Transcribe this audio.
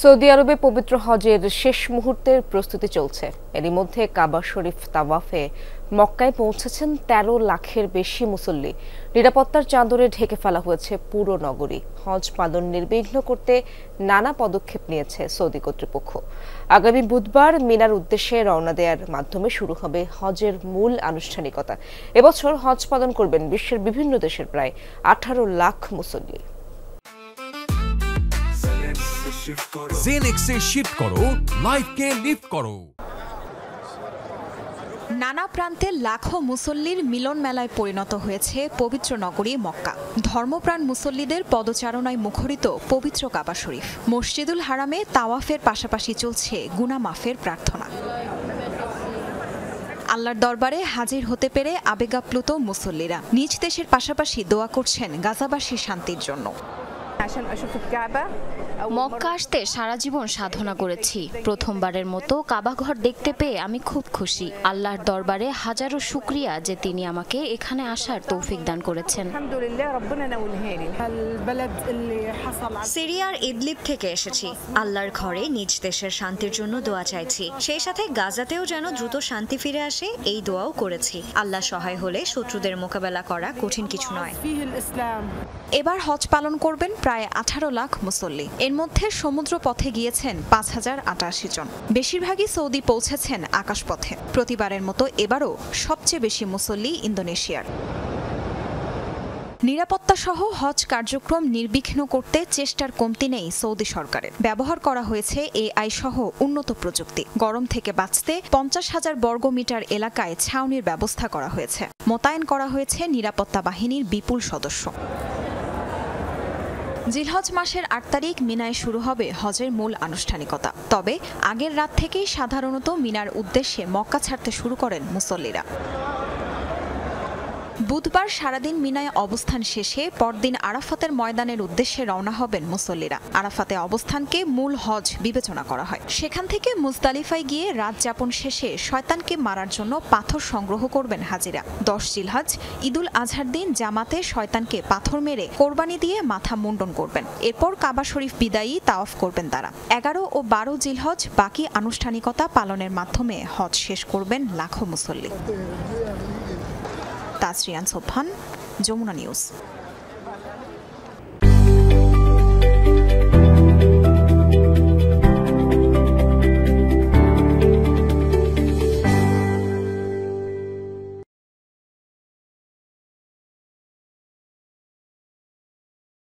Saudi আরবে পবিত্র হজের শেষ মুহূর্তের প্রস্তুতি চলছে। এরই মধ্যে কাবা শরীফ তাওয়াফে মক্কায় পৌঁছেছেন ১৩ লাখের বেশি মুসল্লি। নিরাপত্তার চাদরে ঢেকে ফেলা হয়েছে পুরো নগরী। হজ পালন নির্বিঘ্ন করতে নানা পদক্ষেপ নিয়েছে সৌদি কর্তৃপক্ষ। আগামী বুধবার মিনার উদ্দেশ্যে রওনা দেওয়ার মাধ্যমে শুরু হবে হজের মূল আনুষ্ঠানিকতা। এবছর হজ পালন করবেন বিশ্বের বিভিন্ন দেশের প্রায় ১৮ লাখ মুসল্লি। জেনেক্সে শিফট করো, লাইফকে লিফট করো। নানা প্রান্তে লাখো মুসল্লির মিলন মেলায় পরিণত হয়েছে পবিত্র নগরী মক্কা। ধর্মপ্রাণ মুসল্লিদের পদচারণায় মুখরিত পবিত্র কাবা শরীফ। মসজিদুল হারামে তাওয়াফের পাশাপাশি চলছে গুনাহ মাফের প্রার্থনা। আল্লাহর দরবারে হাজির হতে পেরে আবেগাপ্লুত মুসল্লিরা নিজ দেশের পাশাপাশি দোয়া করছেন গাজাবাসীর শান্তির জন্য। মক্কা আসতে সারা জীবন সাধনা করেছি। প্রথমবারের মতো কাবাঘর দেখতে পেয়ে আমি খুব খুশি। আল্লাহর দরবারে হাজারো শুকরিয়া যে তিনি আমাকে এখানে আসার তৌফিক দান করেছেন। সিরিয়ার ইদলিব থেকে এসেছি। আল্লাহর ঘরে নিজ দেশের শান্তির জন্য দোয়া চাইছি। সেই সাথে গাজাতেও যেন দ্রুত শান্তি ফিরে আসে এই দোয়াও করেছি। আল্লাহ সহায় হলে শত্রুদের মোকাবেলা করা কঠিন কিছু নয়। এবার হজ পালন করবেন প্রায় ১৮ লাখ মুসল্লি। এর মধ্যে সমুদ্র পথে গিয়েছেন ৫,০৮৮ জন। বেশিরভাগই সৌদি পৌঁছেছেন আকাশপথে। প্রতিবারের মতো এবারও সবচেয়ে বেশি মুসল্লি ইন্দোনেশিয়ার। নিরাপত্তা সহ হজ কার্যক্রম নির্বিঘ্ন করতে চেষ্টার কমতি নেই সৌদি সরকারের। ব্যবহার করা হয়েছে এআই সহ উন্নত প্রযুক্তি। গরম থেকে বাঁচতে ৫০,০০০ বর্গমিটার এলাকায় ছাউনির ব্যবস্থা করা হয়েছে। মোতায়েন করা হয়েছে নিরাপত্তা বাহিনীর বিপুল সদস্য। জিলহজ মাসের ৮ তারিখ মিনায় শুরু হবে হজের মূল আনুষ্ঠানিকতা। তবে আগের রাত থেকেই সাধারণত মিনার উদ্দেশ্যে মক্কা ছাড়তে শুরু করেন মুসল্লিরা। বুধবার সারাদিন মিনায় অবস্থান শেষে পরদিন আরাফাতের ময়দানের উদ্দেশ্যে রওনা হবেন মুসল্লিরা। আরাফাতে অবস্থানকে মূল হজ বিবেচনা করা হয়। সেখান থেকে মুজদালিফায় গিয়ে রাত যাপন শেষে শয়তানকে মারার জন্য পাথর সংগ্রহ করবেন হাজিরা। ১০ জিলহজ ঈদুল আজহার দিন জামাতে শয়তানকে পাথর মেরে কোরবানি দিয়ে মাথা মুন্ডন করবেন। এরপর কাবা শরীফ বিদায়ী তাওয়াফ করবেন তারা। ১১ ও ১২ জিলহজ বাকি আনুষ্ঠানিকতা পালনের মাধ্যমে হজ শেষ করবেন লাখো মুসল্লি। তাসরিয়ান সোবহান, যমুনা নিউজ।